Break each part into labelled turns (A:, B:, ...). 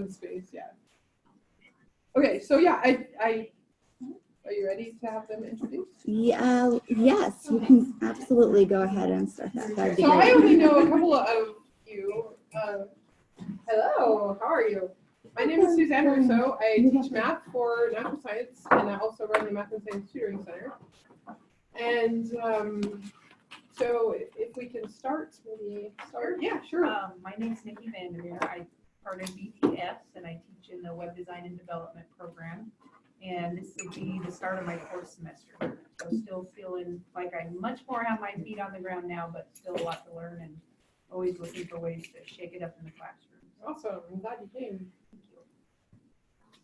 A: space, yeah. Okay, so yeah, are you ready to have them introduced?
B: Yeah, yes, you can absolutely go ahead and start that. That'd be
A: So
B: great.
A: I only know a couple of you. Hello, how are you? My name is Suzanne Rousseau. I teach math for natural science, and I also run the Math and Science Tutoring Center. And so if we can start, maybe start. Yeah, sure.
C: My name is Nikki Vandermeer. I'm part of BTS, and I teach in the Web Design and Development program. And this will be the start of my fourth semester. So still feeling like I much more have my feet on the ground now, but still a lot to learn and always looking for ways to shake it up in the classroom.
A: Awesome. I'm glad you came.
C: Thank you.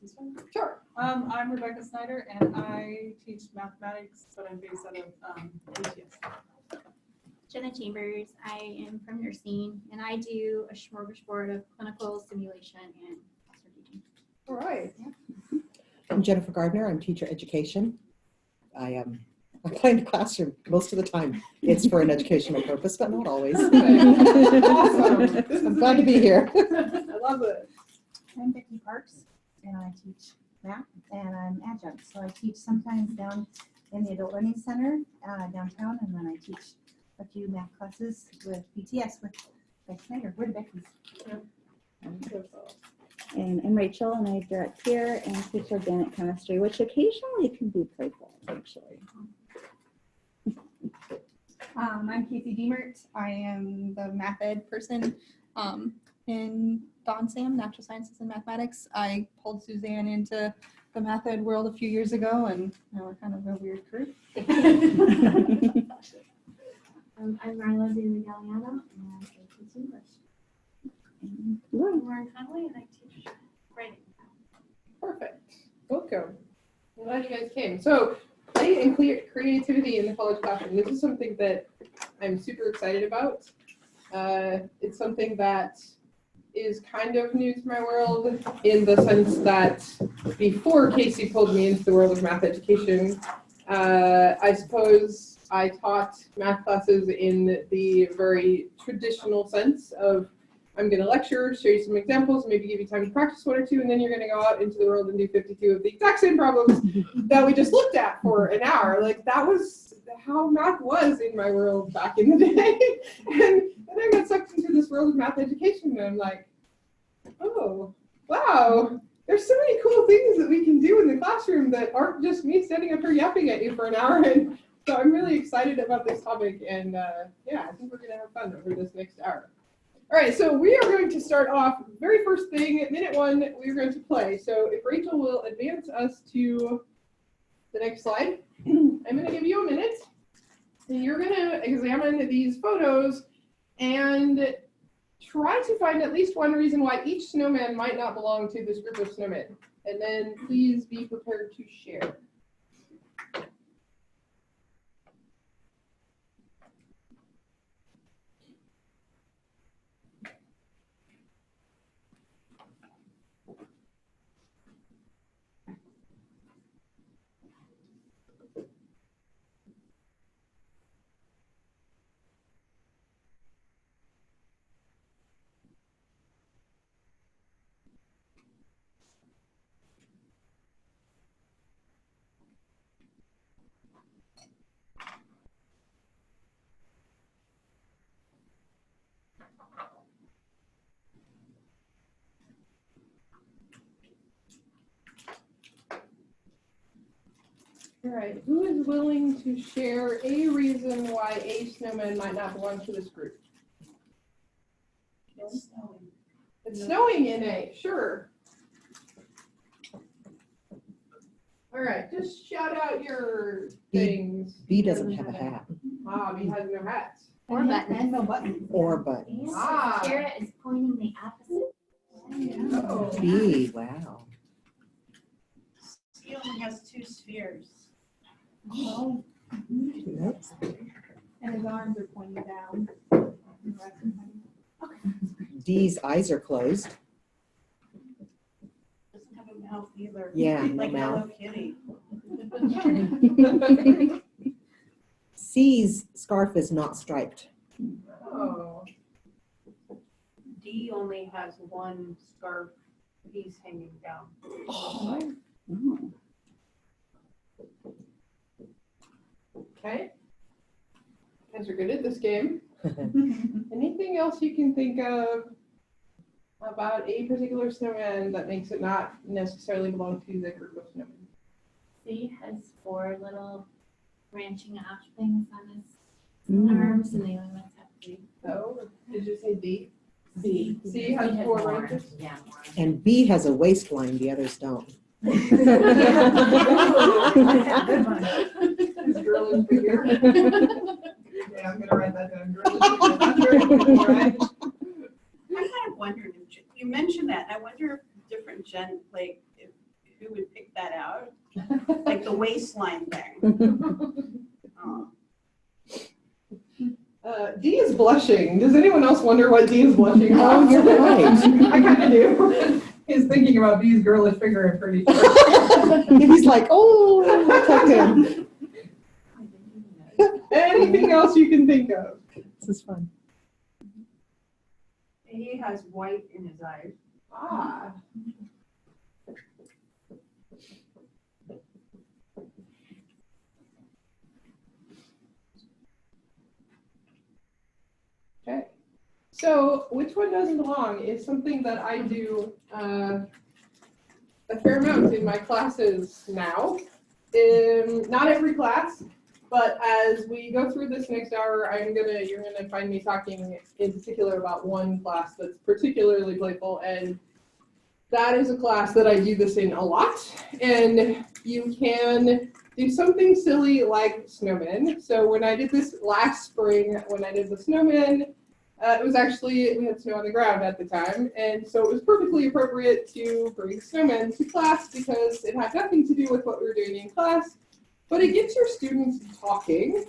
A: This one? Sure.
D: I'm Rebecca Snyder, and I teach mathematics, but I'm based out of BTS.
E: Jenna Chambers. I am from nursing, and I do a smorgasbord of clinical simulation and classroom teaching.
A: All right.
E: Yeah.
F: I'm Jennifer Gardner. I'm teacher education. I play in the classroom most of the time. It's for an educational purpose, but not always.
A: Awesome.
F: I'm glad to be here.
A: I love it.
G: I'm Vicki Parks, and I teach math, and I'm adjunct. So I teach sometimes down in the Adult Learning Center downtown, and then I teach a few math classes with BTS with Becky Snyder. We're the Beckys.
B: And I'm Rachel, and I direct here and teach organic chemistry, which occasionally can be playful, actually.
H: I'm Casey Diemert. I am the math ed person in Sam, Natural Sciences and Mathematics. I pulled Suzanne into the math ed world a few years ago, and now we're kind of a weird crew.
E: I'm Ryla de Galliano, and I teach English.
B: And
E: I'm Lauren Conley, and I teach writing.
A: Perfect. Welcome. I'm glad you guys came. So, play and creativity in the college classroom. This is something that I'm super excited about. It's something that is kind of new to my world in the sense that before Casey pulled me into the world of math education, I suppose I taught math classes in the very traditional sense of I'm going to lecture, show you some examples, maybe give you time to practice one or two, and then you're going to go out into the world and do 52 of the exact same problems that we just looked at for an hour. Like, that was how math was in my world back in the day. And then I got sucked into this world of math education, and I'm like, oh, wow, there's so many cool things that we can do in the classroom that aren't just me standing up here yapping at you for an hour. And so I'm really excited about this topic, and yeah, I think we're going to have fun over this next hour. All right, so we are going to start off, very first thing, minute one, we're going to play. So if Rachel will advance us to the next slide, I'm going to give you a minute, and you're going to examine these photos and try to find at least one reason why each snowman might not belong to this group of snowmen. And then please be prepared to share. All right, who is willing to share a reason why a snowman might not belong to this group?
C: It's snowing.
A: It's snowing in A, sure. All right, just shout out your things.
F: B doesn't have a hat
A: Ah, B has no hat.
E: Or buttons.
G: And no buttons.
F: or buttons.
A: Ah.
E: Sarah is pointing the opposite.
A: Oh.
F: B, wow.
C: He only has 2 spheres.
G: Oh.
F: That's
H: And his arms are pointing down.
F: D's eyes are closed.
C: Doesn't have a mouth either.
F: Yeah, no
C: like
F: mouth.
C: Hello Kitty.
F: C's scarf is not striped.
A: Oh.
C: D only has 1 scarf Bees hanging down.
F: Oh.
B: Oh.
A: Okay. You guys are good at this game. Anything else you can think of about a particular snowman that makes it not necessarily belong to the group of snowmen?
E: He has 4 little branching off things on his
B: Mm.
E: arms, and they only went up 3.
A: Oh, did you say D?
E: C.
A: C has 4 branches.
E: Yeah.
F: And B has a waistline, the others don't.
A: His girlish figure.
D: Yeah, I'm gonna write that down. That's very good, right?
I: I'm kind of wondering, if you mentioned that, I wonder if different like, if who would pick that out? Like the waistline thing. Oh.
A: D is blushing. Does anyone else wonder what D is blushing about?
F: Oh, you're right.
A: I kind of do.
D: He's thinking about B's girlish figure, I'm pretty sure.
F: He's like, oh, tucked in.
A: Anything else you can think of?
F: This is fun.
C: He has white in his eyes.
A: Ah. Okay. So, which one doesn't belong is something that I do a fair amount in my classes now. Not every class, but as we go through this next hour, you're gonna find me talking in particular about one class that's particularly playful, and that is a class that I do this in a lot. And you can do something silly like snowmen. So when I did this last spring, when I did the snowmen, it was actually, we had snow on the ground at the time, and so it was perfectly appropriate to bring snowmen to class because it had nothing to do with what we were doing in class, but it gets your students talking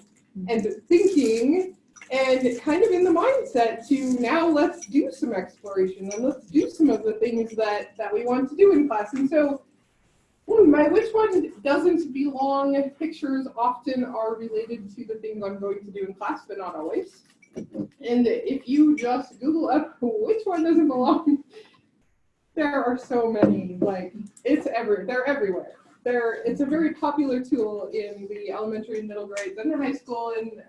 A: and thinking and kind of in the mindset to now let's do some exploration and let's do some of the things that we want to do in class. And so my which one doesn't belong pictures often are related to the things I'm going to do in class, but not always. And if you just Google up which one doesn't belong, there are so many. Like they're everywhere. It's a very popular tool in the elementary and middle grades and the high school and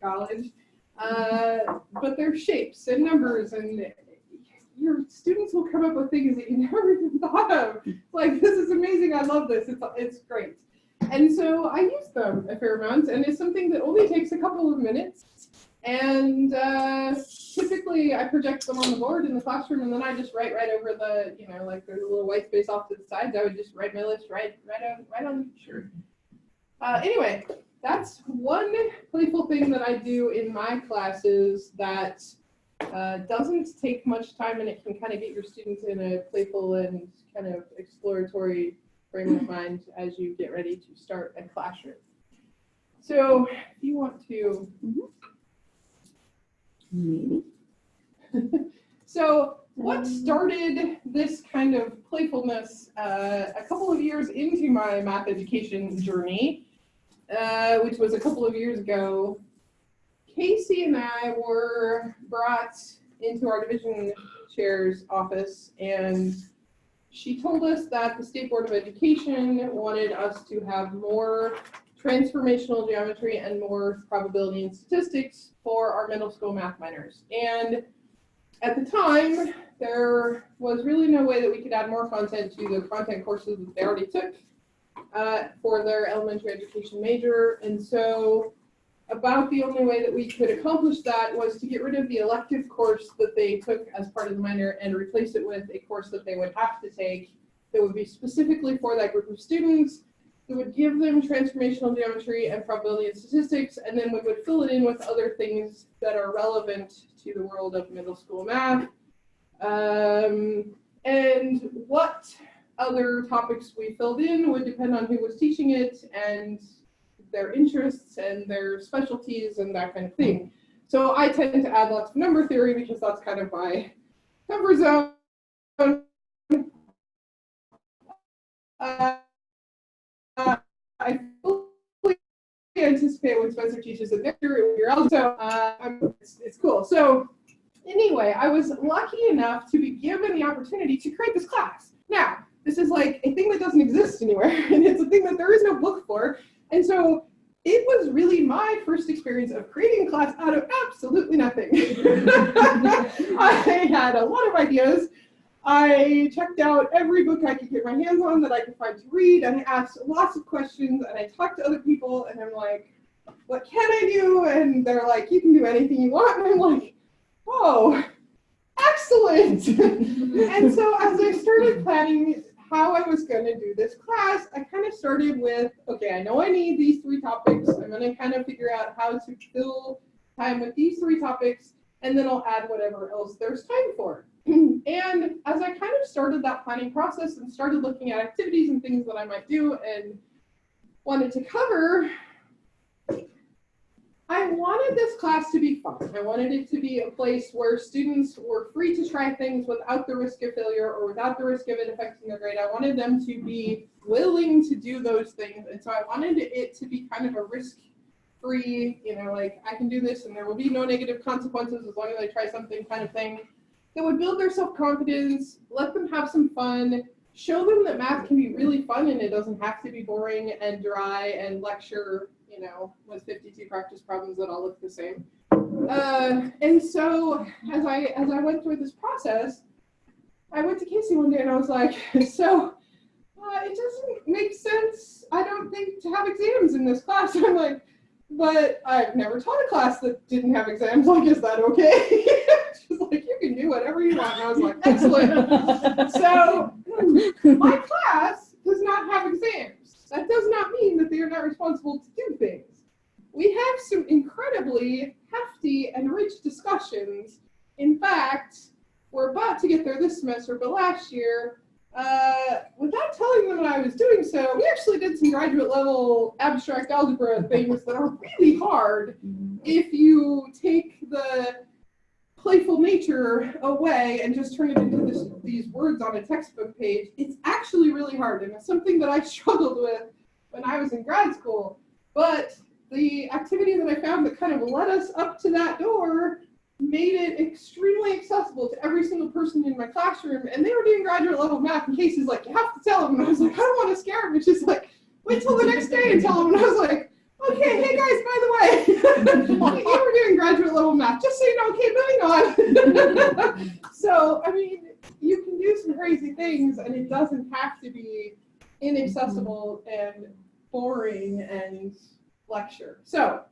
A: college. But they're shapes and numbers, and your students will come up with things that you never even thought of. Like, this is amazing. I love this. It's great. And so I use them a fair amount, and it's something that only takes a couple of minutes. And typically I project them on the board in the classroom, and then I just write right over the, like there's a little white space off to the sides. I would just write my list right on. Sure. Anyway, that's one playful thing that I do in my classes that doesn't take much time, and it can kind of get your students in a playful and kind of exploratory frame of mind as you get ready to start a classroom. So if you want to.
B: Maybe.
A: So what started this kind of playfulness a couple of years into my math education journey, which was a couple of years ago, Casey and I were brought into our division chair's office, and she told us that the State Board of Education wanted us to have more transformational geometry and more probability and statistics for our middle school math minors. And at the time, there was really no way that we could add more content to the content courses that they already took for their elementary education major. And so about the only way that we could accomplish that was to get rid of the elective course that they took as part of the minor and replace it with a course that they would have to take that would be specifically for that group of students. It would give them transformational geometry and probability and statistics, and then we would fill it in with other things that are relevant to the world of middle school math. And what other topics we filled in would depend on who was teaching it and their interests and their specialties and that kind of thing. So I tend to add lots of number theory because that's kind of my comfort zone. I fully anticipate when Spencer teaches it next year, so it's cool. So anyway, I was lucky enough to be given the opportunity to create this class. like a thing that doesn't exist anywhere, and it's a thing that there is no book for. And so it was really my first experience of creating a class out of absolutely nothing. I had a lot of ideas. I checked out every book I could get my hands on that I could find to read, and I asked lots of questions, and I talked to other people, and I'm like, what can I do? And they're like, you can do anything you want. And I'm like, oh, excellent. And so as I started planning how I was going to do this class, I kind of started with, okay, I know I need these 3 topics. I'm going to kind of figure out how to fill time with these 3 topics, and then I'll add whatever else there's time for. And as I kind of started that planning process and started looking at activities and things that I might do and wanted to cover, I wanted this class to be fun. I wanted it to be a place where students were free to try things without the risk of failure or without the risk of it affecting their grade. I wanted them to be willing to do those things. And so I wanted it to be kind of a risk-free, like I can do this and there will be no negative consequences as long as I try something kind of thing that would build their self-confidence, let them have some fun, show them that math can be really fun and it doesn't have to be boring and dry and lecture, with 52 practice problems that all look the same. And so as I went through this process, I went to Casey one day and I was like, so it doesn't make sense, I don't think, to have exams in this class. I'm like, but I've never taught a class that didn't have exams. Like, is that okay? She's like, you can do whatever you want. And I was like, excellent. So my class does not have exams. That does not mean that they are not responsible to do things. We have some incredibly hefty and rich discussions. In fact, we're about to get there this semester, but last year, without telling them that I was doing so, we actually did some graduate level abstract algebra things that are really hard if you take the playful nature away and just turn it into these words on a textbook page. It's actually really hard, and it's something that I struggled with when I was in grad school. But the activity that I found that kind of led us up to that door made it extremely accessible to every single person in my classroom, and they were doing graduate level math, and Casey's like, you have to tell them. And I was like, I don't want to scare them. It's just like, wait till the next day and tell them. And I was like, okay, hey guys, by the way, you were doing graduate level math, just so you know. Okay, moving on. So, I mean, you can do some crazy things, and it doesn't have to be inaccessible and boring and lecture. So,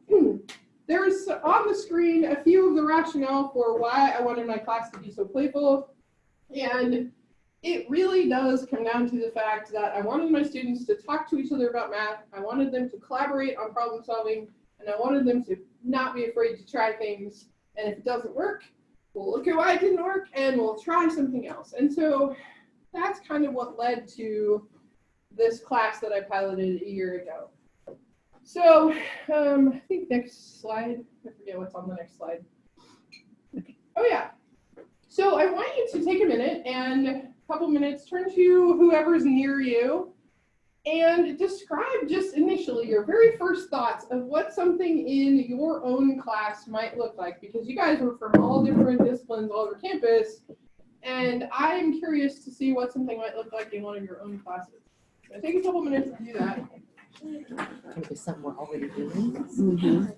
A: there's on the screen a few of the rationale for why I wanted my class to be so playful, and it really does come down to the fact that I wanted my students to talk to each other about math, I wanted them to collaborate on problem solving, and I wanted them to not be afraid to try things, and if it doesn't work, we'll look at why it didn't work, and we'll try something else. And so that's kind of what led to this class that I piloted a year ago. So I think next slide, I forget what's on the next slide. Oh yeah. So I want you to take a minute and a couple minutes, turn to whoever's near you and describe just initially your very first thoughts of what something in your own class might look like, because you guys are from all different disciplines all over campus, and I'm curious to see what something might look like in one of your own classes. So take a couple minutes to do that.
F: Can it be something we're already doing?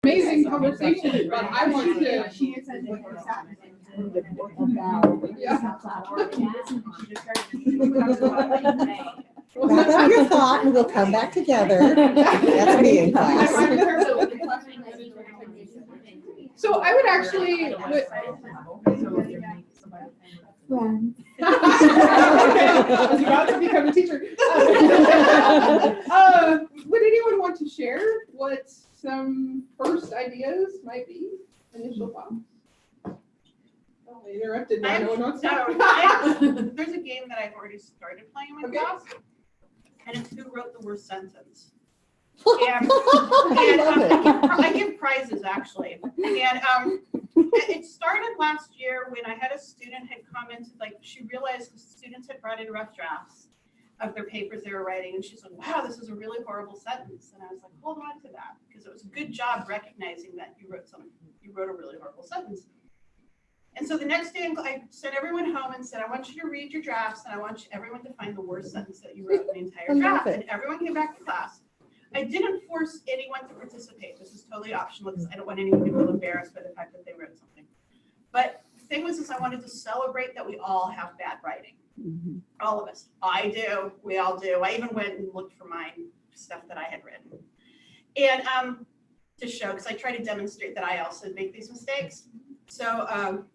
A: amazing conversation, but I want to. Yeah.
F: Wrap up your thought and we'll come back together. That's me in class.
A: So I would actually. I was about to become a teacher. Would anyone want to share what some first ideas might be? Initial thoughts? Oh, I interrupted. Now no one wants to.
I: There's a game that I've already started playing in my class, and it's who wrote the worst sentence. And I give prizes actually, and it started last year when I had a student had commented, like she realized the students had brought in rough drafts of their papers they were writing, and she's like, wow, this is a really horrible sentence. And I was like, hold on to that, because it was a good job recognizing that you wrote a really horrible sentence. And so the next day I sent everyone home and said, I want you to read your drafts, and I want everyone to find the worst sentence that you wrote in the entire draft. And everyone came back to class. I didn't force anyone to participate. This is totally optional because I don't want anyone to feel embarrassed by the fact that they wrote something. But the thing was, is I wanted to celebrate that we all have bad writing. All of us. I do. We all do. I even went and looked for mine, stuff that I had written. And to show, because I try to demonstrate that I also make these mistakes. So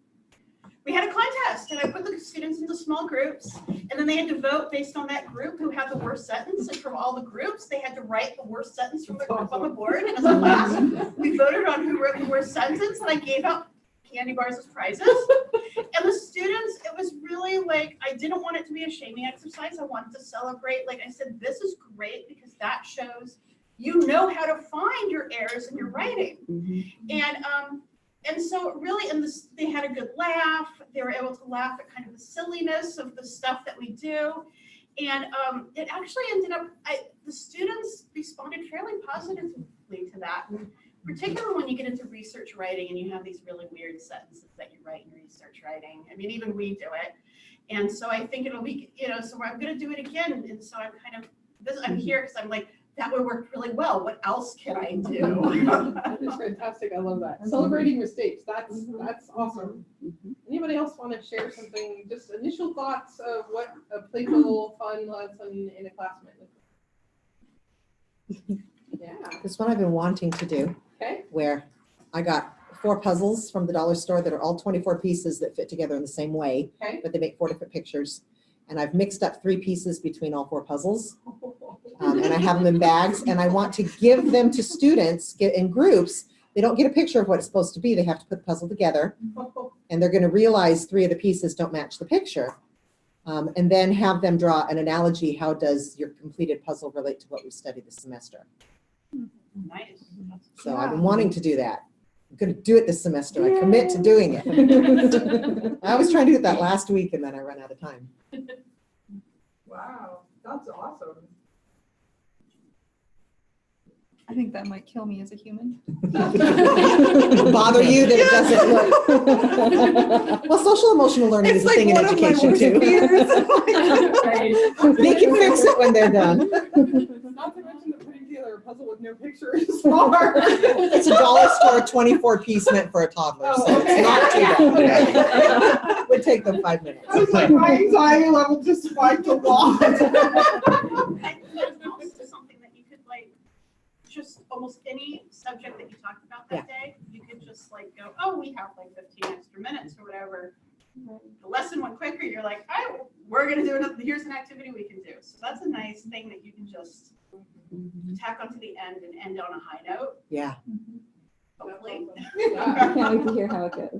I: we had a contest, and I put the students into small groups, and then they had to vote based on that group who had the worst sentence. And from all the groups, they had to write the worst sentence from the group on the board. And as a class, we voted on who wrote the worst sentence, and I gave out candy bars as prizes. And the students, it was really like, I didn't want it to be a shaming exercise. I wanted to celebrate. Like I said, this is great because that shows you know how to find your errors in your writing. And so really, they had a good laugh. They were able to laugh at kind of the silliness of the stuff that we do. And it actually ended up, the students responded fairly positively to that. And particularly when you get into research writing and you have these really weird sentences that you write in research writing. I mean, even we do it. And so I think it'll be, so I'm going to do it again. And so I'm kind of, I'm here because I'm like, that would work really well. What else can I do?
A: That is fantastic. I love that. Celebrating mistakes. That's awesome. Anybody else want to share something? Just initial thoughts of what a playful, fun lesson in a class might look like. Yeah.
F: This one I've been wanting to do.
A: Okay.
F: Where I got 4 puzzles from the dollar store that are all 24 pieces that fit together in the same way, but they make 4 different pictures. And I've mixed up 3 pieces between all 4 puzzles. And I have them in bags, and I want to give them to students in groups. They don't get a picture of what it's supposed to be. They have to put the puzzle together, and they're going to realize 3 of the pieces don't match the picture. And then have them draw an analogy. How does your completed puzzle relate to what we studied this semester?
I: Nice.
F: So I've been wanting to do that. I'm going to do it this semester. I commit to doing it. I was trying to do that last week, and then I ran out of time.
A: Wow, that's awesome.
H: I think that might kill me as a human.
F: Bother you that it doesn't look. Well, social emotional learning is a thing in education too. They can fix it when they're done.
A: Not to mention that putting together a puzzle with no picture is hard.
F: It's a dollar store 24-piece meant for a toddler, so it's not too bad. It would take them 5 minutes.
A: I was like, my anxiety level just spiked a lot.
I: Just almost any subject that you talked about that day, you could just like go, oh, we have like 15 extra minutes or whatever. The lesson went quicker. You're like, oh, we're going to do another, here's an activity we can do. So that's a nice thing that you can just tack onto the end and end on a high note.
F: Yeah.
I: Hopefully.
B: Can't wait to hear how it goes.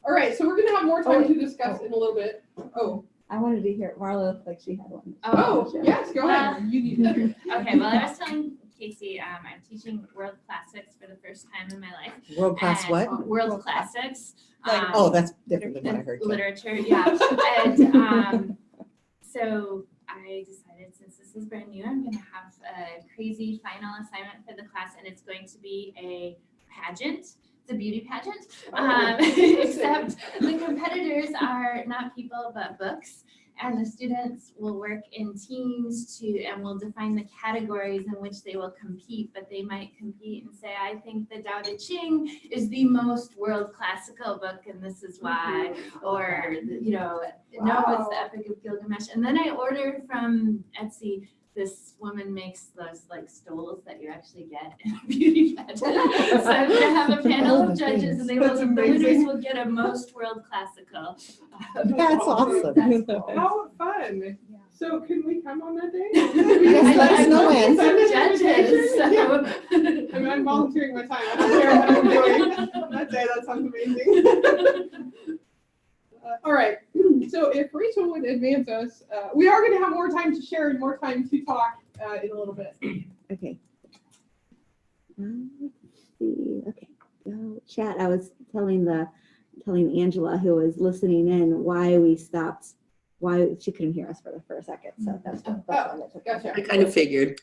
A: All right, so we're going to have more time to discuss in a little bit. Oh.
B: I wanted to hear, Marla looked like she had one.
A: Oh, yes, go ahead. You need to.
J: Okay, well, I was telling Casey, I'm teaching world classics for the first time in my life.
F: World class what?
J: World classics.
F: Oh, that's different than what I heard.
J: Literature, yeah. And so I decided, since this is brand new, I'm going to have a crazy final assignment for the class, and it's going to be a pageant. It's a beauty pageant, except the competitors are not people but books. and the students will work in teams and will define the categories in which they will compete, but they might compete and say, I think the Tao Te Ching is the most world classical book and this is why, or, no, it's the Epic of Gilgamesh. And then I ordered from Etsy, this woman makes those like stoles that you actually get in a beauty pageant. So I'm gonna have a panel of judges and the winners will get a most world classical.
F: That's awesome.
J: That's cool.
A: How fun. So can we come on that day?
F: Yes, let us know when.
J: Some judges, so.
A: I'm volunteering my time. I don't care what I'm doing that day. That sounds amazing. All right. So if Rachel would advance us, we are going to have more time to share and more time to talk in a little bit.
B: Okay. Let's see. Okay. Chat. I was telling Angela, who was listening in, why we stopped. Why she couldn't hear us for a second. So that's why that took.
A: Gotcha.
K: I kind of figured.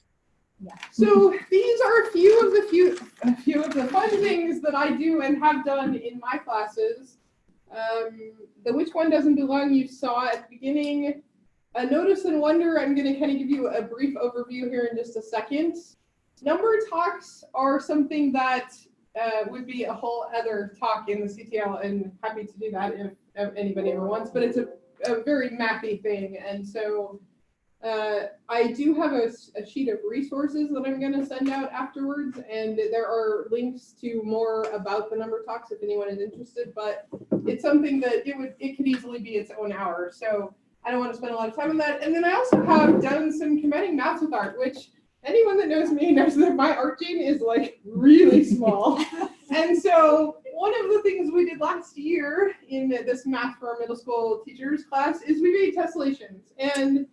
B: Yeah.
A: So these are a few of the fun things that I do and have done in my classes. The which one doesn't belong you saw at the beginning. Notice and wonder, I'm going to kind of give you a brief overview here in just a second. Number talks are something that would be a whole other talk in the CTL, and happy to do that if anybody ever wants, but it's a very mathy thing. And so I do have a sheet of resources that I'm going to send out afterwards, and there are links to more about the number talks if anyone is interested, but it's something that it could easily be its own hour. So I don't want to spend a lot of time on that. And then I also have done some combining math with art, which anyone that knows me knows that my art gene is like really small. And so one of the things we did last year in this math for our middle school teachers class is we made tessellations. And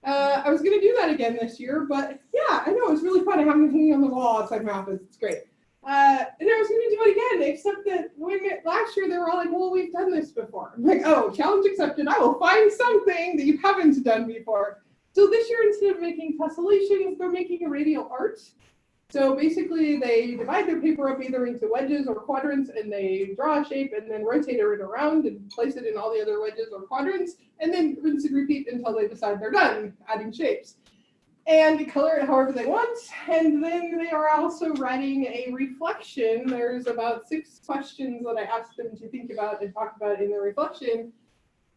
A: I was going to do that again this year, but yeah, I know, it's really fun. I have them hanging on the wall outside my office. It's great. And I was going to do it again, except that last year they were all like, well, we've done this before. I'm like, oh, challenge accepted. I will find something that you haven't done before. So this year, instead of making tessellations, they're making a radial art. So basically, they divide their paper up either into wedges or quadrants, and they draw a shape and then rotate it around and place it in all the other wedges or quadrants, and then rinse and repeat until they decide they're done adding shapes. And color it however they want. And then they are also writing a reflection. There's about 6 questions that I asked them to think about and talk about in the reflection.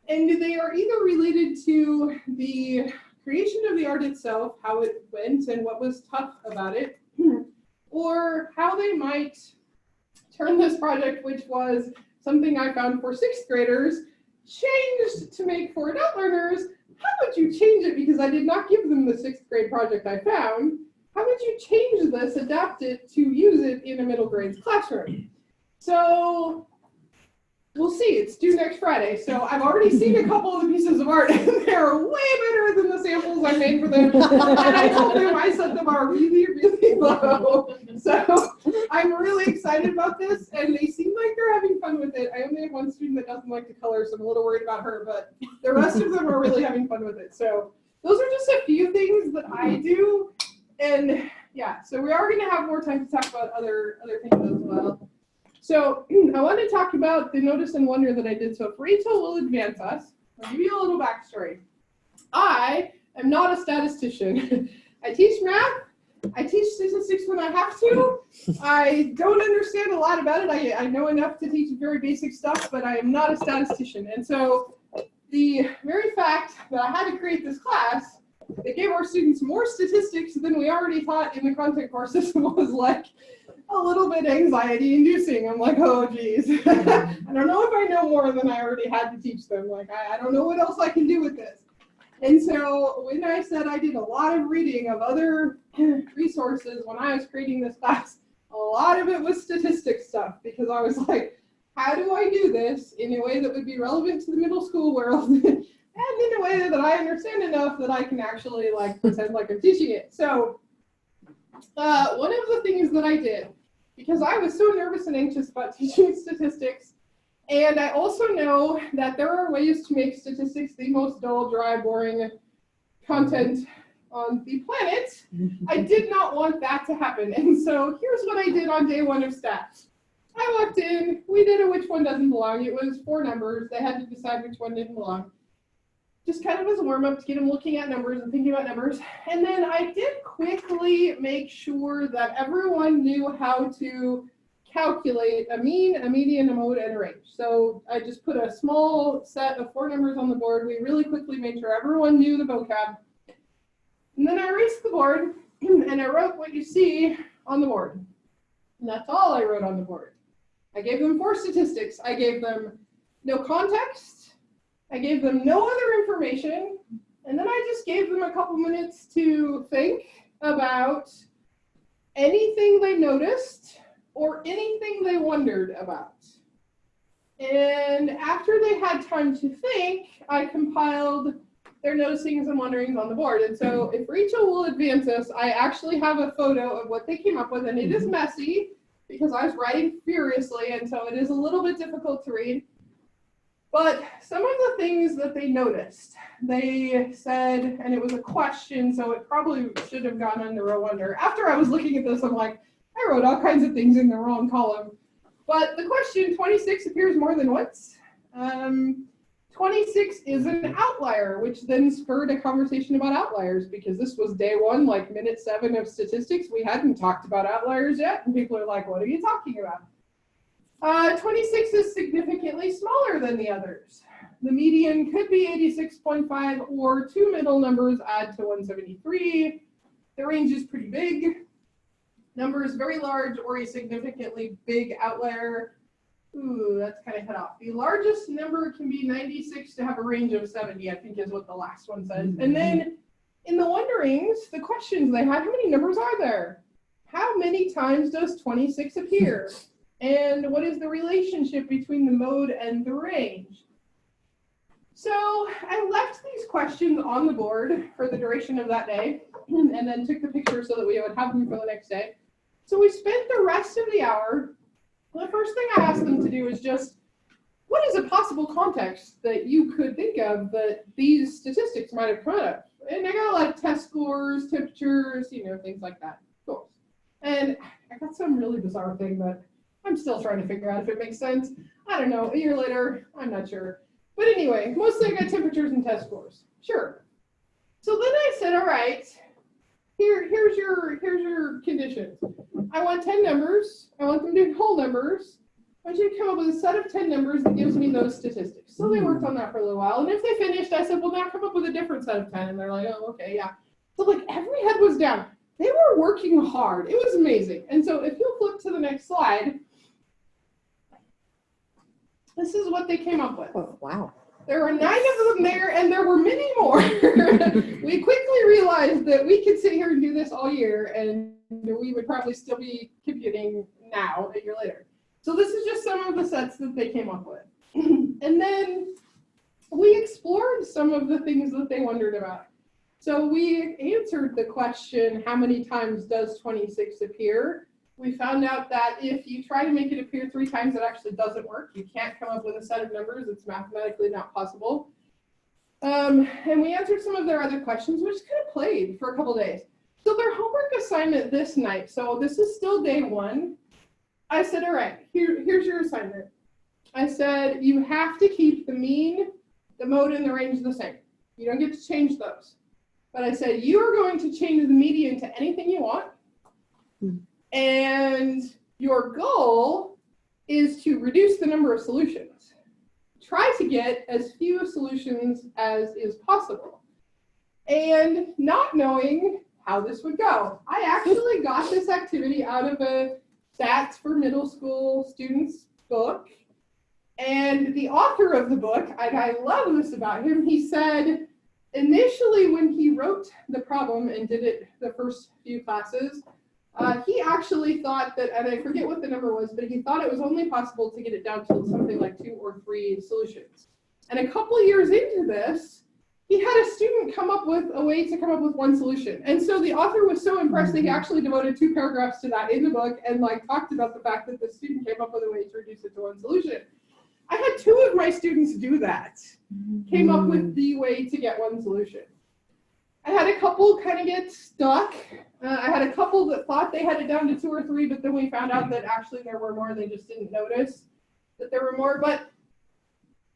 A: And they are either related to the creation of the art itself, how it went and what was tough about it, or how they might turn this project, which was something I found for 6th graders, changed to make for adult learners. How would you change it? Because I did not give them the 6th grade project I found. How would you change this, adapt it to use it in a middle grades classroom? So we'll see. It's due next Friday. So I've already seen a couple of the pieces of art, and they're way better than the samples I made for them. And I told them I set the bar really, really low. So I'm really excited about this, and they seem like they're having fun with it. I only have one student that doesn't like to color, so I'm a little worried about her, but the rest of them are really having fun with it. So those are just a few things that I do. And yeah, so we are going to have more time to talk about other things as well. So I want to talk about the notice and wonder that I did. So if Rachel will advance us, I'll give you a little backstory. I am not a statistician. I teach math. I teach statistics when I have to. I don't understand a lot about it. I know enough to teach very basic stuff, but I am not a statistician. And so the very fact that I had to create this class that gave our students more statistics than we already taught in the content courses was like a little bit anxiety inducing. I'm like, oh geez. I don't know if I know more than I already had to teach them. Like, I don't know what else I can do with this. And so when I said I did a lot of reading of other resources when I was creating this class, a lot of it was statistics stuff, because I was like, how do I do this in a way that would be relevant to the middle school world and in a way that I understand enough that I can actually like pretend like I'm teaching it. So one of the things that I did, because I was so nervous and anxious about teaching statistics, and I also know that there are ways to make statistics the most dull, dry, boring content on the planet. I did not want that to happen. And so here's what I did on day 1 of stats. I walked in, we did a which one doesn't belong. It was 4 numbers. They had to decide which one didn't belong. just kind of as a warm up to get them looking at numbers and thinking about numbers. And then I did quickly make sure that everyone knew how to calculate a mean, a median, a mode, and a range. So I just put a small set of 4 numbers on the board. We really quickly made sure everyone knew the vocab. And then I erased the board and I wrote what you see on the board. And that's all I wrote on the board. I gave them 4 statistics. I gave them no context. I gave them no other information. And then I just gave them a couple minutes to think about anything they noticed or anything they wondered about. And after they had time to think, I compiled their noticings and wonderings on the board. And so if Rachel will advance us, I actually have a photo of what they came up with, and it is messy because I was writing furiously, and so it is a little bit difficult to read. But some of the things that they noticed, they said, and it was a question, so it probably should have gone under a wonder. After I was looking at this, I'm like, I wrote all kinds of things in the wrong column. But the question, 26 appears more than once. 26 is an outlier, which then spurred a conversation about outliers, because this was day 1, like minute 7 of statistics. We hadn't talked about outliers yet, and people are like, what are you talking about? 26 is significantly smaller than the others. The median could be 86.5, or 2 middle numbers add to 173. The range is pretty big. Number is very large or a significantly big outlier. Ooh, that's kind of cut off. The largest number can be 96 to have a range of 70, I think is what the last one says. And then in the wonderings, the questions they had, how many numbers are there? How many times does 26 appear? And what is the relationship between the mode and the range? So I left these questions on the board for the duration of that day, and then took the pictures so that we would have them for the next day. So we spent the rest of the hour. The first thing I asked them to do is just, what is a possible context that you could think of that these statistics might have come out of? And I got a lot of test scores, temperatures, things like that. Cool. And I got some really bizarre thing that I'm still trying to figure out if it makes sense. I don't know, a year later, I'm not sure. But anyway, mostly I got temperatures and test scores. Sure. So then I said, all right, here's your conditions. I want 10 numbers. I want them to be whole numbers. I want you to come up with a set of 10 numbers that gives me those statistics. So they worked on that for a little while. And if they finished, I said, well, now come up with a different set of 10. And they're like, oh, okay, yeah. So like every head was down. They were working hard. It was amazing. And so if you'll flip to the next slide, this is what they came up with.
F: Oh, wow.
A: There were 9 of them there, and there were many more. We quickly realized that we could sit here and do this all year, and we would probably still be computing now, a year later. So this is just some of the sets that they came up with. And then we explored some of the things that they wondered about. So we answered the question, how many times does 26 appear? We found out that if you try to make it appear 3 times, it actually doesn't work. You can't come up with a set of numbers. It's mathematically not possible. And we answered some of their other questions. We just kind of played for a couple days. So their homework assignment this night, so this is still day 1. I said, all right, here's your assignment. I said, you have to keep the mean, the mode, and the range the same. You don't get to change those. But I said, you are going to change the median to anything you want. And your goal is to reduce the number of solutions. Try to get as few solutions as is possible. And not knowing how this would go. I actually got this activity out of a Stats for Middle School Students book. And the author of the book, and I love this about him, he said, initially when he wrote the problem and did it the first few classes, he actually thought that, and I forget what the number was, but he thought it was only possible to get it down to something like 2 or 3 solutions. And a couple of years into this, he had a student come up with a way to come up with 1 solution. And so the author was so impressed that he actually devoted 2 paragraphs to that in the book and talked about the fact that the student came up with a way to reduce it to 1 solution. I had 2 of my students do that, came up with the way to get 1 solution. I had a couple kind of get stuck. I had a couple that thought they had it down to 2 or 3, but then we found out that actually there were more. They just didn't notice that there were more. But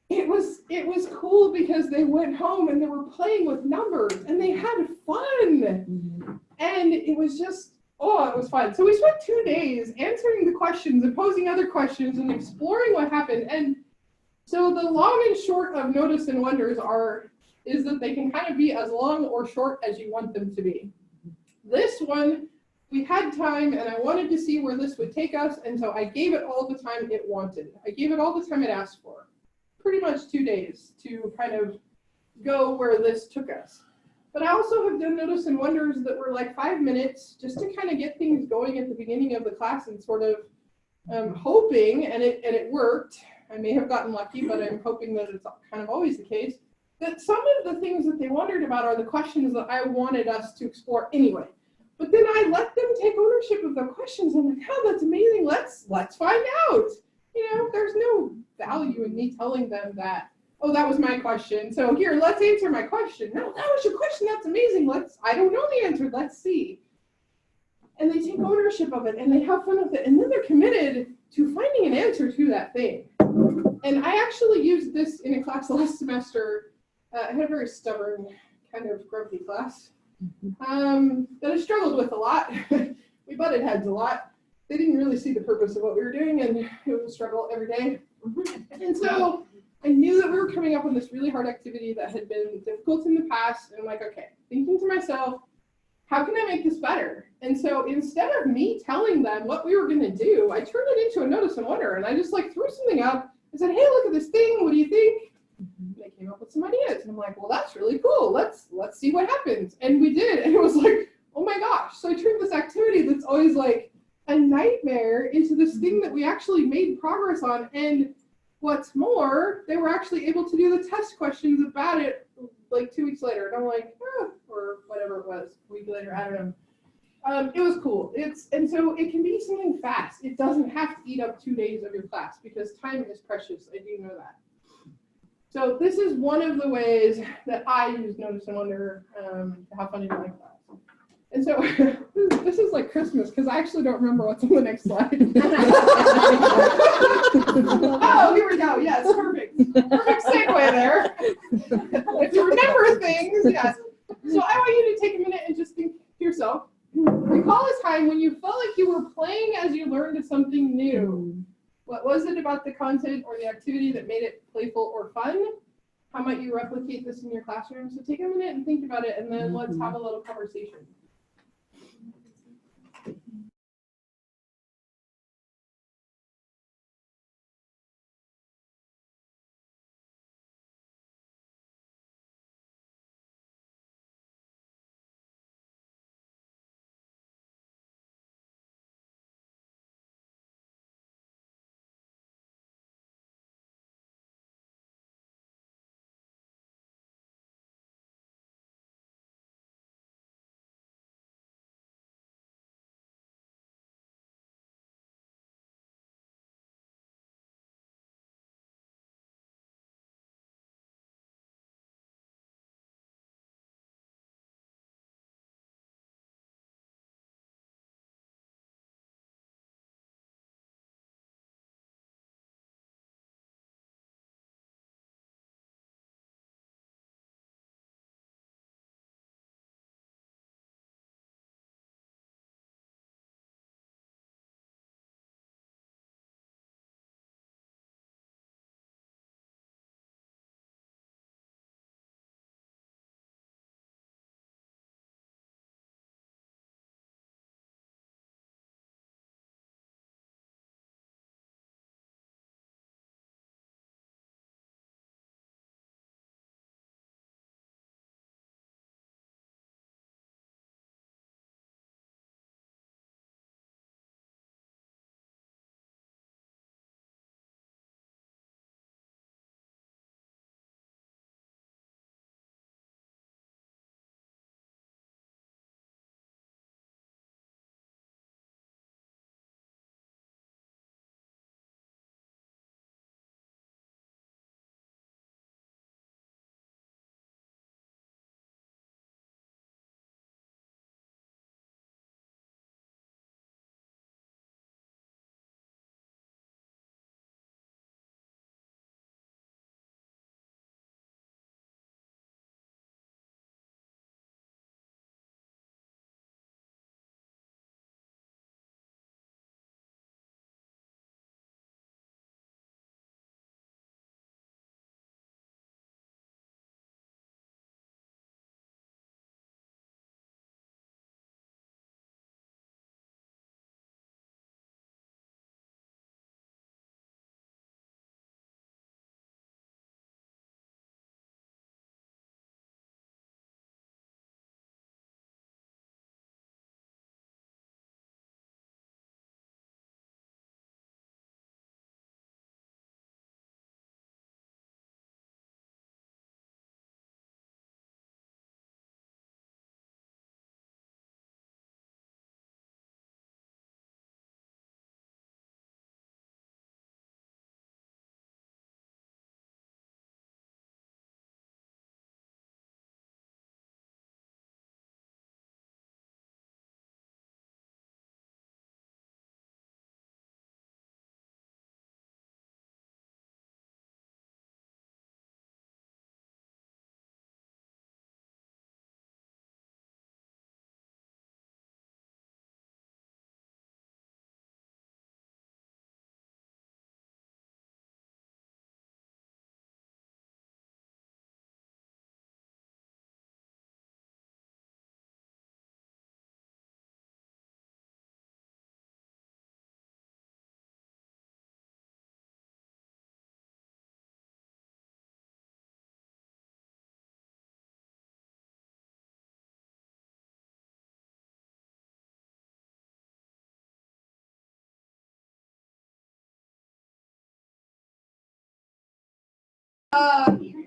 A: it was cool because they went home and they were playing with numbers and they had fun. And it was just, oh, it was fun. So we spent 2 days answering the questions and posing other questions and exploring what happened. And so the long and short of Notice and Wonders is that they can kind of be as long or short as you want them to be. This one, we had time and I wanted to see where this would take us, and so I gave it all the time it wanted. I gave it all the time it asked for. Pretty much 2 days to kind of go where this took us. But I also have done Notice and Wonders that were like 5 minutes just to kind of get things going at the beginning of the class and sort of hoping, and it worked. I may have gotten lucky, but I'm hoping that it's kind of always the case, that some of the things that they wondered about are the questions that I wanted us to explore anyway. But then I let them take ownership of the questions. I'm like, oh, that's amazing. Let's find out. You know, there's no value in me telling them that, oh, that was my question, so here, let's answer my question. No, that was your question. That's amazing. I don't know the answer. Let's see. And they take ownership of it and they have fun with it. And then they're committed to finding an answer to that thing. And I actually used this in a class last semester. I had a very stubborn, kind of grumpy class that I struggled with a lot. We butted heads a lot. They didn't really see the purpose of what we were doing, and it was a struggle every day. And so I knew that we were coming up on this really hard activity that had been difficult in the past. And I'm like, okay, thinking to myself, how can I make this better? And so instead of me telling them what we were going to do, I turned it into a Notice and Wonder. And I just like threw something up. I said, hey, look at this thing. What do you think? And they came up with some ideas. And I'm like, well, that's really cool. Let's see what happens. And we did. And it was like, oh my gosh. So I turned this activity that's always like a nightmare into this thing that we actually made progress on. And what's more, they were actually able to do the test questions about it like 2 weeks later. And I'm like, or whatever it was, a week later, I don't know. It was cool. And so it can be something fast. It doesn't have to eat up 2 days of your class because time is precious. I do know that. So this is one of the ways that I use Notice and Wonder to have fun in my class. And so this is like Christmas because I actually don't remember what's on the next slide. Oh, here we go. Yes, perfect. Perfect segue there. If you remember things, yes. So I want you to take a minute and just think to yourself, recall a time when you felt like you were playing as you learned something new. What was it about the content or the activity that made it playful or fun? How might you replicate this in your classroom? So take a minute and think about it, and then let's have a little conversation.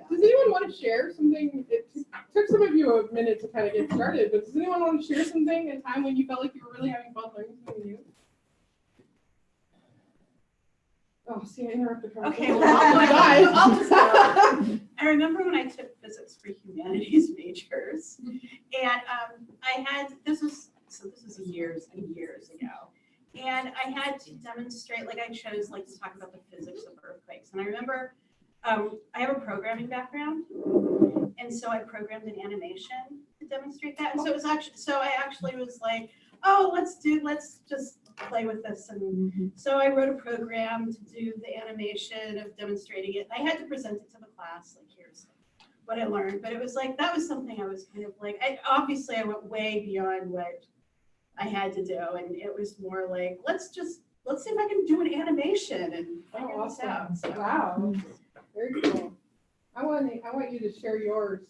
A: Does anyone want to share something? It took some of you a minute to kind of get started, but does anyone want to share something, a time when you felt like you were really having fun learning something new? Oh, see, I interrupted.
I: Okay, well, I'll just go. I remember when I took physics for humanities majors, and I had, this was years and years ago, and I had to demonstrate, like I chose like to talk about the physics of earthquakes, and I remember I have a programming background, and so I programmed an animation to demonstrate that, and so it was actually, so I actually was like, oh, let's just play with this. And so I wrote a program to do the animation of demonstrating it. I had to present it to the class, like here's what I learned. But it was like, that was something I was kind of like, obviously I went way beyond what I had to do. And it was more like, let's see if I can do an animation and figure this out. So,
A: wow, very cool. I want you to share yours.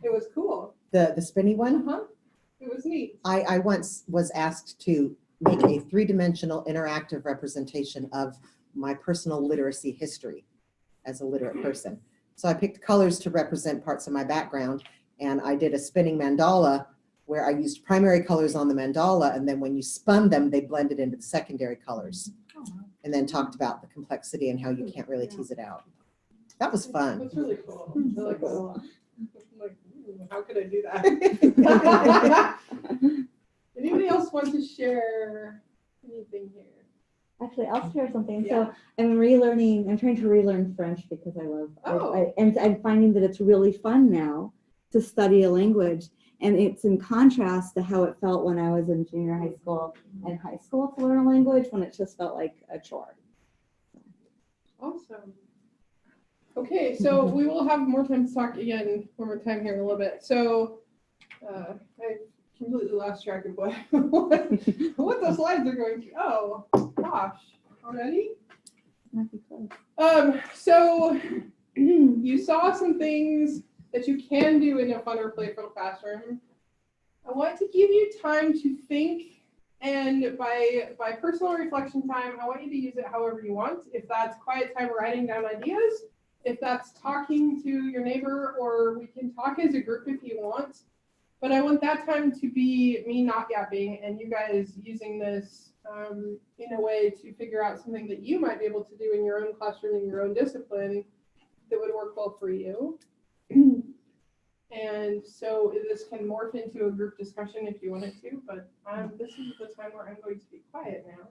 A: It was cool.
F: The spinny one?
A: Uh-huh. It was neat.
F: I once was asked to make a 3-dimensional interactive representation of my personal literacy history as a literate person. So I picked colors to represent parts of my background, and I did a spinning mandala where I used primary colors on the mandala, and then when you spun them, they blended into the secondary colors, and then talked about the complexity and how you can't really tease it out. That was fun.
A: That's really cool. I like that a lot. I'm like, how could I do that? Anybody else want to share anything here?
B: Actually, I'll share something.
A: Yeah.
B: So I'm trying to relearn French because I love, and I'm finding that it's really fun now to study a language. And it's in contrast to how it felt when I was in junior high school and high school to learn a language, when it just felt like a chore.
A: Awesome. Okay, so we will have more time to talk again one more time here in a little bit. So I completely lost track of what the slides are going to. Oh gosh, already? So you saw some things that you can do in a fun or playful classroom. I want to give you time to think, and by personal reflection time, I want you to use it however you want. If that's quiet time writing down ideas, if that's talking to your neighbor, or we can talk as a group if you want. But I want that time to be me not yapping and you guys using this in a way to figure out something that you might be able to do in your own classroom, in your own discipline, that would work well for you. And so this can morph into a group discussion if you want it to, but this is the time where I'm going to be quiet now,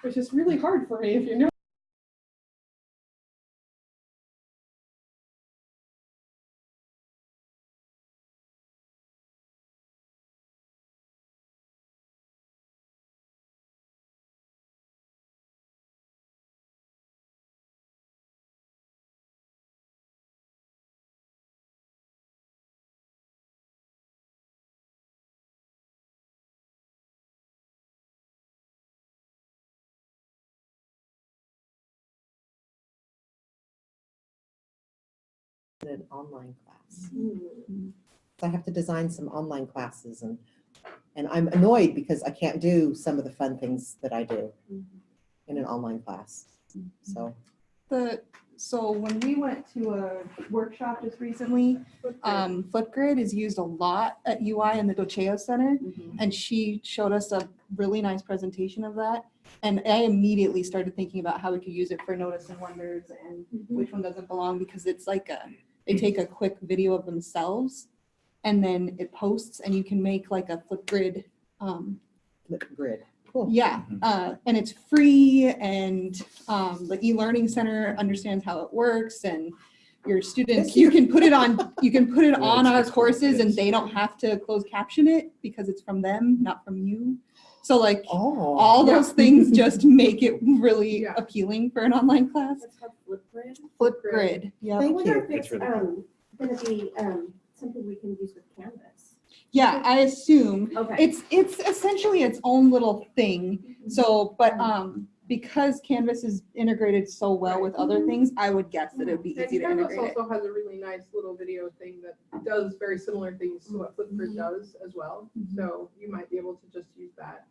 A: which is really hard for me if you know.
F: An online class. So I have to design some online classes, and I'm annoyed because I can't do some of the fun things that I do in an online class. So
H: when we went to a workshop just recently, Flipgrid is used a lot at UI in the Docheo Center, and she showed us a really nice presentation of that. And I immediately started thinking about how we could use it for notice and wonders and which one doesn't belong, because it's like they take a quick video of themselves and then it posts, and you can make like a Flipgrid.
F: Flipgrid. Cool.
H: Yeah, and it's free, and the e-learning center understands how it works, and your students, you can put it on our courses, and they don't have to close caption it because it's from them, not from you. So like all those things just make it really appealing for an online class.
K: It's called Flipgrid.
H: Flipgrid. Yeah.
F: Thank
K: I wonder
F: you.
K: if it's going to be something we can use with Canvas.
H: Yeah, I assume
K: Okay.
H: it's essentially its own little thing. So, but because Canvas is integrated so well with other things, I would guess that it would be easy to integrate.
A: Canvas also has a really nice little video thing that does very similar things to what Flipgrid does as well. So you might be able to just use that.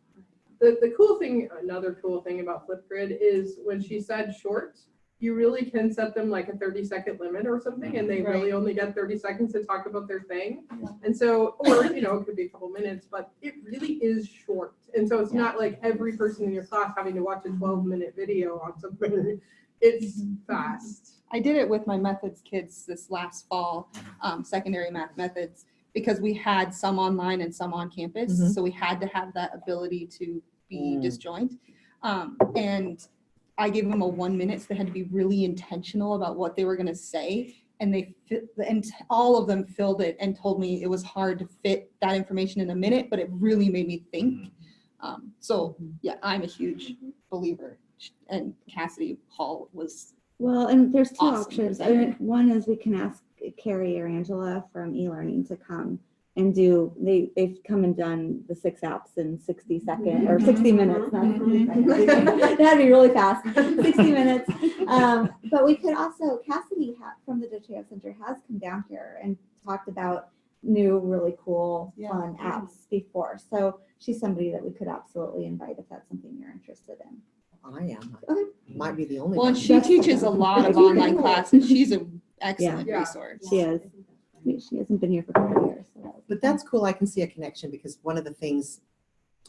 A: The cool thing, another cool thing about Flipgrid is when she said short, you really can set them like a 30-second limit or something, and they really only get 30 seconds to talk about their thing. And so, or, you know, it could be a couple minutes, but it really is short. And so it's not like every person in your class having to watch a 12-minute video on something. It's fast.
H: I did it with my methods kids this last fall, secondary math methods, because we had some online and some on campus. So we had to have that ability to be disjoint. And I gave them a 1 minute, so they had to be really intentional about what they were going to say. And all of them filled it and told me it was hard to fit that information in a minute, but it really made me think. So yeah, I'm a huge believer. And Cassidy Hall was
B: Well, and there's two
H: awesome.
B: options. I mean, one is we can ask Carrie or Angela from eLearning to come and they've come and done the 6 apps in 60 seconds or 60 minutes. Not 60 seconds. That'd be really fast. 60 minutes. But we could also, Cassidy from the Detail Center has come down here and talked about new, really cool, fun apps before. So she's somebody that we could absolutely invite if that's something you're interested in.
F: I am. Might be the only
H: Well,
F: one.
H: and she teaches a lot of online classes. She's an excellent resource.
B: She is. She hasn't been here for 4 years. So
F: But that's cool. I can see a connection because one of the things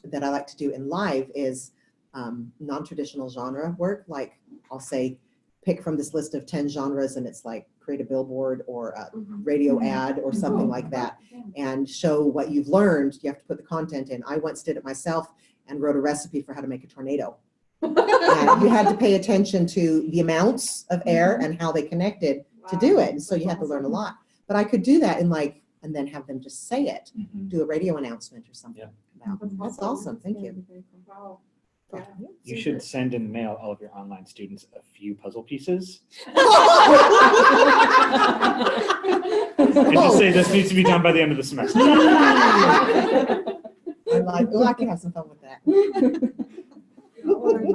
F: that I like to do in live is non-traditional genre work. Like I'll say, pick from this list of 10 genres and it's like create a billboard or a radio ad or something like that and show what you've learned. You have to put the content in. I once did it myself and wrote a recipe for how to make a tornado. And you had to pay attention to the amounts of air and how they connected to do it. And so you had to learn a lot. But I could do that in and then have them just say it, do a radio announcement or something. That's awesome. Thank you.
A: Wow.
L: You should send in the mail all of your online students a few puzzle pieces. And just say this needs to be done by the end of the semester.
F: I'm like, oh, I can have some fun with that.
A: I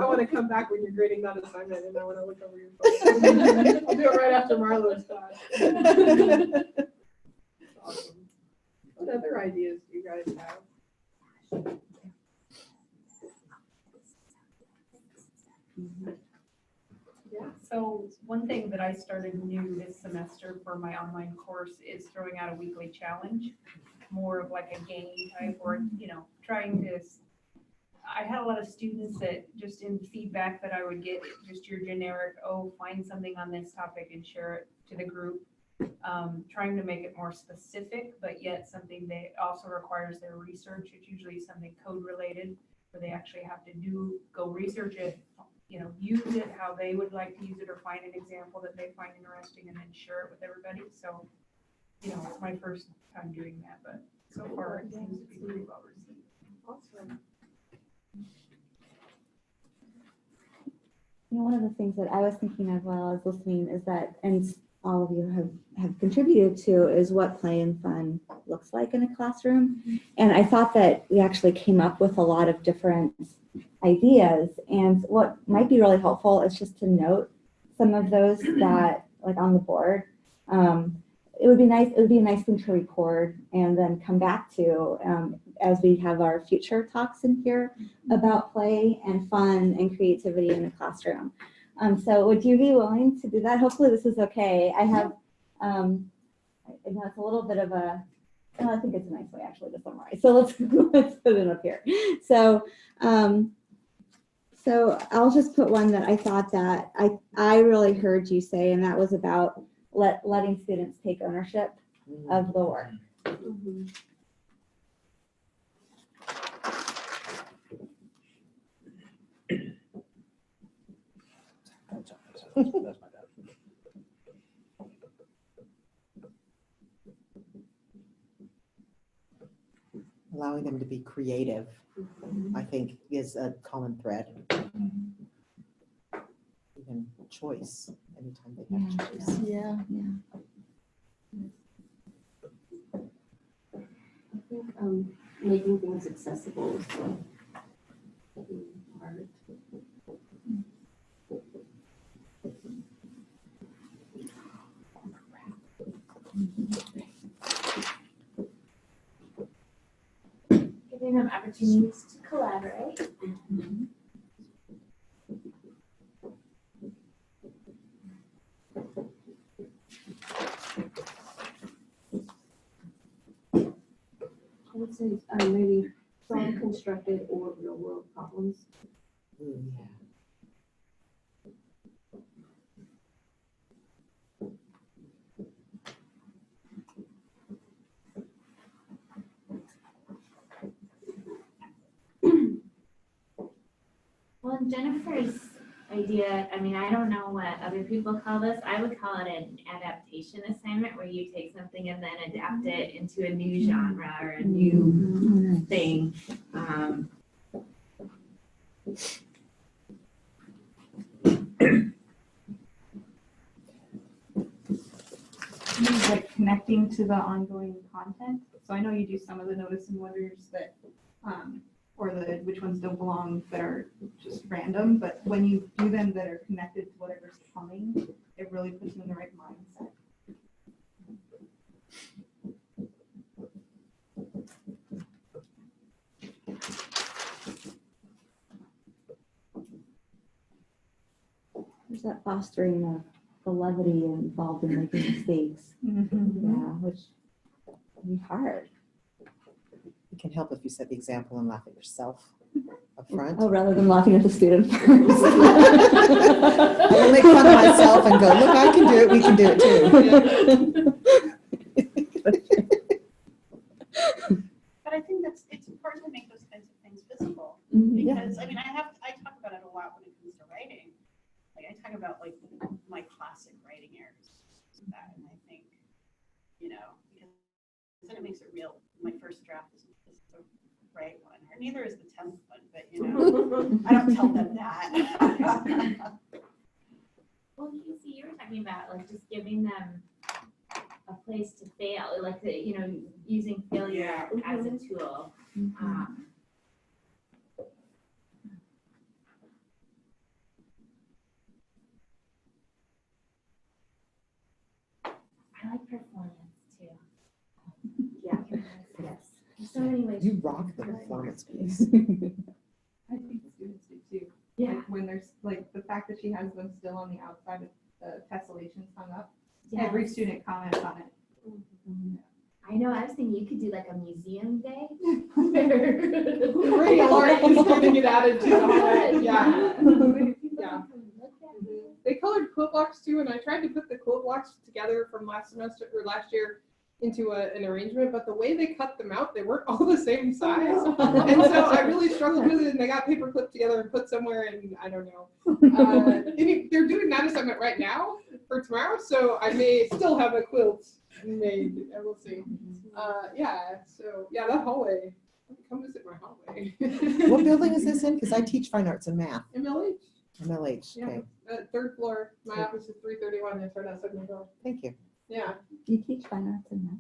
A: want to come back when you're grading that assignment and I want to look over your phone. I'll do it right after Marlo's class. Awesome. What other ideas do you guys have?
C: Yeah, so one thing that I started new this semester for my online course is throwing out a weekly challenge, more of like a game type or, you know, trying to, I had a lot of students that just in feedback that I would get, just your generic, oh, find something on this topic and share it to the group. Trying to make it more specific, but yet something that also requires their research. It's usually something code related where they actually have to go research it, you know, use it how they would like to use it or find an example that they find interesting and then share it with everybody. So, you know, it's my first time doing that, but so far it seems to be pretty well received.
A: Awesome.
B: You know, one of the things that I was thinking of while I was listening is that, and all of you have contributed to, is what play and fun looks like in a classroom. And I thought that we actually came up with a lot of different ideas. And what might be really helpful is just to note some of those that, like on the board. It would be nice. It would be a nice thing to record and then come back to as we have our future talks in here about play and fun and creativity in the classroom. So would you be willing to do that? Hopefully this is okay. I have, I know it's a little bit of a, well, I think it's a nice way actually to summarize. So let's put it up here. So, so I'll just put one that I thought that I really heard you say, and that was about letting students take ownership of the work.
L: That's my dad.
F: Allowing them to be creative, I think, is a common thread. Even choice, anytime they have choice.
H: Yeah.
K: I think making things accessible is hard.
J: Giving them opportunities to collaborate.
K: would say maybe solve constructed or real world problems.
F: Yeah.
J: Well, Jennifer's idea, I mean, I don't know what other people call this. I would call it an adaptation assignment where you take something and then adapt it into a new genre or a new thing.
H: Like connecting to the ongoing content. So I know you do some of the notice and wonders that, or the which ones don't belong that are just random, but when you do them that are connected to whatever's coming, it really puts you in the right mindset.
B: There's that fostering of the levity involved in making mistakes. Yeah, which can be hard.
F: It can help if you set the example and laugh at yourself up front.
B: Oh, rather than laughing at the student first.
F: I will make fun of myself and go, look, I can do it, we can do it too.
I: But I think it's important to make those kinds of things visible.
B: Yeah.
I: Because, I mean, I talk about it a lot when it comes to writing. Like, I talk about, like, my classic writing errors. And I think, you know, because then it makes it real. My first draft is the right one. Or neither is the 10th one, but, you know, I don't tell them that.
J: Well, Casey, you were talking about like just giving them a place to fail, like the, you know, using failure as a tool. I like performance too.
K: Yeah.
J: Yes. There's so many ways.
F: You rock the performance piece.
H: I think the students do too.
J: Yeah.
H: Like when there's like the fact that she has them still on the outside of the tessellations hung up.
J: Yes.
H: Every student comments on it.
J: I know, I was thinking you could do like a museum day.
A: Radio art is going to get added to the hallway. Yeah. Yeah. They colored quilt blocks too, and I tried to put the quilt blocks together from last year into an arrangement, but the way they cut them out, they weren't all the same size. And so I really struggled with it, and I got paper clipped together and put somewhere, and I don't know. They're doing that assignment right now for tomorrow, so I may still have a quilt made. I will see. That hallway. Come visit my hallway.
F: What building is this in? Because I teach fine arts and math.
A: MLH.
F: MLH,
A: Yeah.
F: okay.
A: Third floor. My office is 331. They start at 7 o'clock.
F: Thank you.
A: Yeah.
B: Do you teach fine arts in that?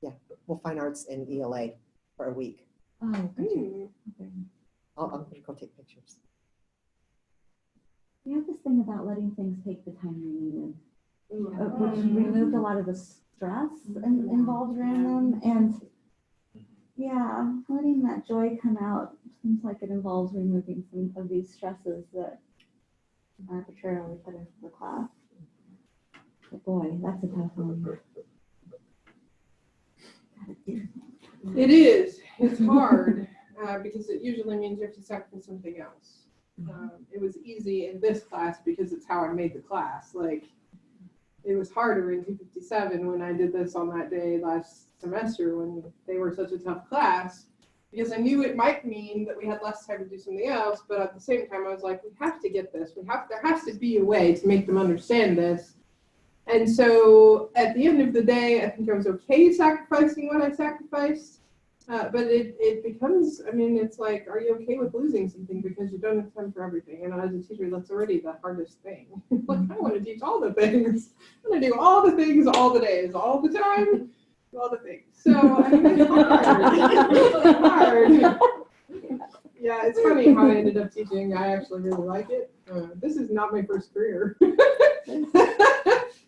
F: Yeah, well, fine arts and ELA for a week.
B: Oh, gotcha. Okay.
F: I'm gonna go take pictures.
B: We have this thing about letting things take the time they needed, which removed a lot of the stress involved around them, and yeah, letting that joy come out seems like it involves removing some of these stresses that arbitrarily put into the class. But boy, that's a tough one.
A: It is. It's hard because it usually means you have to sacrifice something else. It was easy in this class because it's how I made the class. Like, it was harder in 257 when I did this on that day last semester when they were such a tough class, because I knew it might mean that we had less time to do something else, but at the same time I was like, we have to get this. There has to be a way to make them understand this. And so at the end of the day, I think I was okay sacrificing what I sacrificed. But it becomes, I mean, it's like, are you okay with losing something because you don't have time for everything? And as a teacher, that's already the hardest thing. Like, I want to teach all the things. I want to do all the things, all the days, all the time, all the things. So, I mean, it's hard. It's hard. Yeah, it's funny how I ended up teaching. I actually really like it. This is not my first career.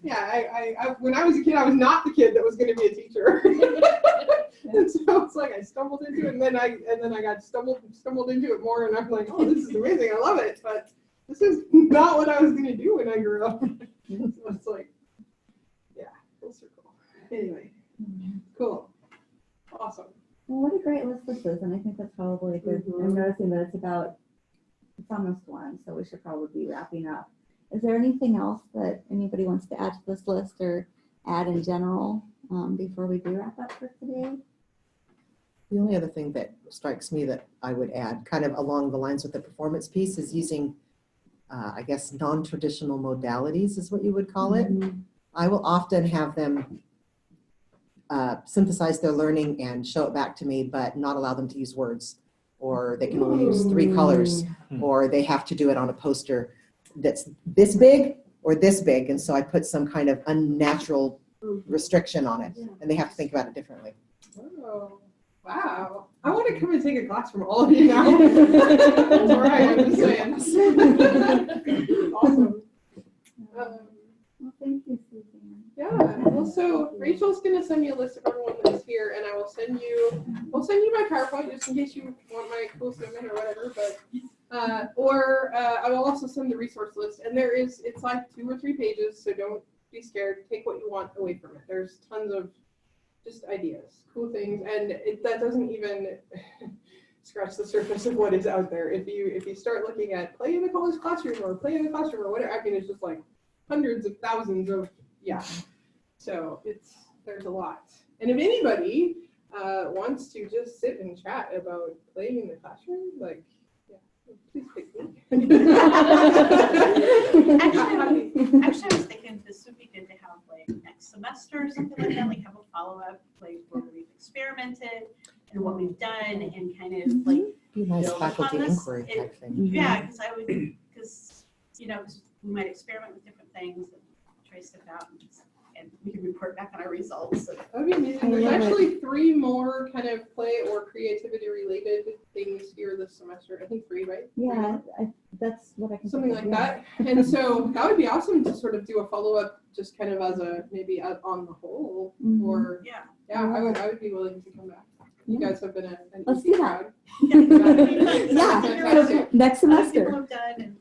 A: Yeah, I when I was a kid, I was not the kid that was going to be a teacher. And so it's like I stumbled into it, and then I got stumbled into it more, and I'm like, oh, this is amazing, I love it, but this is not what I was going to do when I grew up. So it's like, yeah, full circle. Anyway, cool, awesome.
B: Well, what a great list this is, and I think that's probably good. I'm noticing that it's almost 1, so we should probably be wrapping up. Is there anything else that anybody wants to add to this list or add in general before we do wrap up for today?
F: The only other thing that strikes me that I would add, kind of along the lines with the performance piece, is using, I guess, non-traditional modalities is what you would call it. I will often have them synthesize their learning and show it back to me, but not allow them to use words, or they can only use 3 colors, or they have to do it on a poster that's this big or this big. And so I put some kind of unnatural restriction on it, and they have to think about it differently.
A: Oh, wow. I want to come and take a class from all of you now. That's all right, I'm just saying. Awesome.
B: Well, thank you, Suzanne.
A: Yeah, well, so Rachel's gonna send me a list of everyone that's here, and I'll send you my PowerPoint just in case you want my cool statement or whatever. But I will also send the resource list, and it's like 2 or 3 pages, so don't be scared. Take what you want away from it. There's tons of just ideas, cool things, and that doesn't even scratch the surface of what is out there. If you start looking at play in a college classroom or play in a classroom or whatever, I mean, it's just like hundreds of thousands of, yeah. So there's a lot. And if anybody wants to just sit and chat about playing in the classroom, like, yeah, please pick me.
I: Actually, I was thinking this would be good to have like next semester or something like that, like have a follow-up, like where we've experimented and what we've done and kind of like
F: Be a nice
I: build
F: faculty
I: upon this.
F: inquiry type thing.
I: Yeah, because you know, 'cause we might experiment with different things and try stuff out and we can report back on our results.
A: That would be amazing. There's actually 3 more kind of play or creativity related things here this semester. I think 3, right?
B: Yeah, that's what I can.
A: Something
B: think
A: like
B: of,
A: that. And so that would be awesome to sort of do a follow-up just kind of as a maybe on the whole. Or
I: Yeah.
A: I would be willing to come back. You guys have been an
B: Let's
A: easy
B: do that.
A: crowd.
B: Yeah,
A: Fantastic.
B: next
I: Other
B: semester.
I: people have done and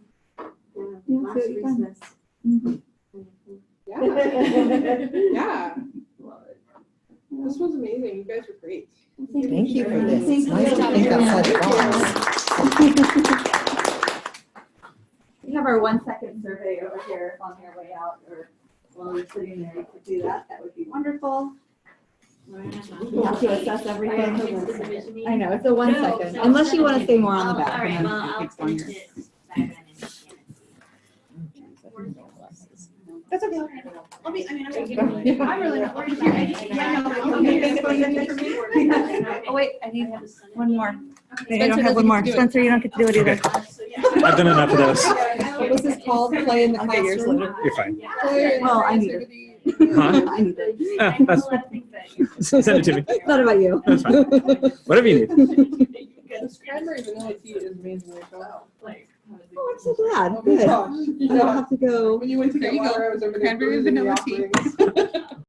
B: Yeah,
K: Last
B: so you've done.
K: recess.
A: Yeah. Yeah. This was amazing. You guys were great.
F: Thank you for this.
B: Thank
F: It's nice to
B: you.
F: think outside the box.
B: We have our 1-second survey over here on your way out, or while you're sitting there, you could do that. That would be wonderful. You have to assess everything. I know, it's a 1 second, unless you want to stay more on the back.
J: All right,
B: and then
J: well,
B: it
J: I'll
B: takes
J: finish
B: longer.
J: it better than
I: that's okay. I mean, I'm
C: really not worried about it.
B: Oh, wait, I need one more.
C: Okay.
B: I don't have one more. Spencer, you don't get to do it either.
I: So, yeah.
L: I've done enough of those.
F: What was this called? Play in the classroom?
L: You're fine.
B: Well, I need it.
L: Huh?
B: I need it.
L: That's, send it to me.
B: It's not about you.
L: That's fine. Whatever you need.
A: This cranberry vanilla tea is amazing. Rachel.
B: Oh, I'm so glad.
A: Oh my
B: Good.
A: gosh.
B: I don't have to go.
A: When you went to
D: There
A: get
D: you go.
A: water, I was over there.
D: Cranberry
A: perusing the
D: vanilla tea.
A: offerings.